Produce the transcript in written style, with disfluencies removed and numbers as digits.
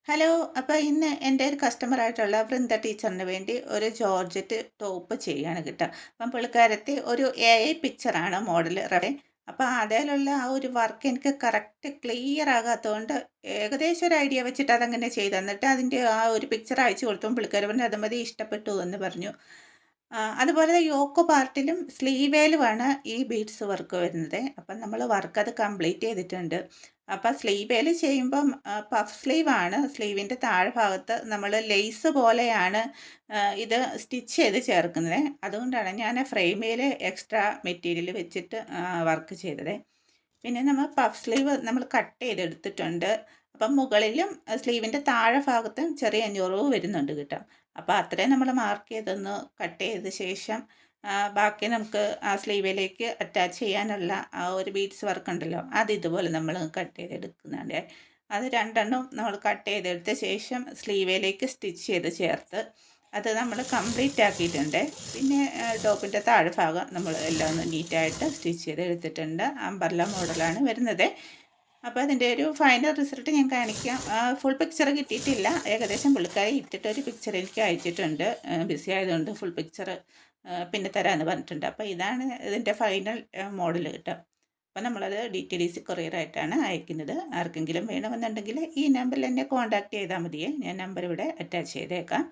Hello. അപ്പോൾ ഇന്ന് എൻ്റെ ഒരു കസ്റ്റമറായിട്ടുള്ള വൃന്ദ ടീച്ചറിന് വേണ്ടി ഒരു ജോർജറ്റ് ടോപ്പ് ചെയ്യാണ് കേട്ടോ. അപ്പം പുള്ളിക്കാരത്തി ഒരു AI പിക്ചറാണ് മോഡൽ റെഡി. അപ്പോൾ അതിലുള്ള ആ ഒരു വർക്ക് എനിക്ക് കറക്റ്റ് ക്ലിയർ ആകാത്തതുകൊണ്ട് ഏകദേശം ഒരു ഐഡിയ വെച്ചിട്ട് അതങ്ങനെ ചെയ്തു തന്നിട്ട് അതിൻ്റെ ആ ഒരു പിക്ചർ അയച്ചു കൊടുത്തപ്പോൾ പുള്ളിക്കാരി പറഞ്ഞു അത് മതി, ഇഷ്ടപ്പെട്ടു എന്ന് പറഞ്ഞു. അതുപോലെ യോക്ക് പാർട്ടിലും സ്ലീവേലുമാണ് ഈ ബീഡ്സ് വർക്ക് വരുന്നത്. അപ്പം നമ്മൾ വർക്ക് അത് കംപ്ലീറ്റ് ചെയ്തിട്ടുണ്ട്. അപ്പം സ്ലീവേൽ ചെയ്യുമ്പം പഫ് സ്ലീവാണ്. സ്ലീവിൻ്റെ താഴ്ഭാഗത്ത് നമ്മൾ ലെയ്സ് പോലെയാണ് ഇത് സ്റ്റിച്ച് ചെയ്ത് ചേർക്കുന്നത്. അതുകൊണ്ടാണ് ഞാൻ ഫ്രെയിമേൽ എക്സ്ട്രാ മെറ്റീരിയൽ വെച്ചിട്ട് വർക്ക് ചെയ്തത്. പിന്നെ നമ്മൾ പഫ് സ്ലീവ് നമ്മൾ കട്ട് ചെയ്തെടുത്തിട്ടുണ്ട്. അപ്പം മുകളിലും സ്ലീവിൻ്റെ താഴെ ഭാഗത്തും ചെറിയ ഞൊറിവ് വരുന്നുണ്ട് കേട്ടോ. അപ്പോൾ അത്രയും നമ്മൾ മാർക്ക് ചെയ്തൊന്ന് കട്ട് ചെയ്ത ശേഷം ബാക്കി നമുക്ക് ആ സ്ലീവിലേക്ക് അറ്റാച്ച് ചെയ്യാനുള്ള ആ ഒരു ബീഡ്സ് വർക്ക് ഉണ്ടല്ലോ, അത് ഇതുപോലെ നമ്മൾ കട്ട് ചെയ്തെടുക്കുന്നുണ്ട്. അത് രണ്ടെണ്ണം നമ്മൾ കട്ട് ചെയ്തെടുത്ത ശേഷം സ്ലീവിലേക്ക് സ്റ്റിച്ച് ചെയ്ത് ചേർത്ത് അത് നമ്മൾ കംപ്ലീറ്റ് ആക്കിയിട്ടുണ്ട്. പിന്നെ ടോപ്പിൻ്റെ താഴ്ഭാഗം നമ്മൾ എല്ലാം ഒന്ന് നീറ്റായിട്ട് സ്റ്റിച്ച് ചെയ്ത് എടുത്തിട്ടുണ്ട്. അംബർല മോഡലാണ് വരുന്നത്. അപ്പോൾ അതിൻ്റെ ഒരു ഫൈനൽ റിസൾട്ട് ഞാൻ കാണിക്കാം. ഫുൾ പിക്ചർ കിട്ടിയിട്ടില്ല. ഏകദേശം പുള്ളിക്കാരി ഇട്ടിട്ട് ഒരു പിക്ചർ എനിക്ക് അയച്ചിട്ടുണ്ട്. ബിസി ആയതുകൊണ്ട് ഫുൾ പിക്ചർ പിന്നെ തരാമെന്ന് പറഞ്ഞിട്ടുണ്ട്. അപ്പോൾ ഇതാണ് ഇതിൻ്റെ ഫൈനൽ മോഡൽ കേട്ടോ. അപ്പോൾ നമ്മളത് DTDC കൊറിയറായിട്ടാണ് അയക്കുന്നത്. ആർക്കെങ്കിലും വേണമെന്നുണ്ടെങ്കിൽ ഈ നമ്പറിൽ എന്നെ കോൺടാക്റ്റ് ചെയ്താൽ മതിയേ. ഞാൻ നമ്പർ ഇവിടെ അറ്റാച്ച് ചെയ്തേക്കാം.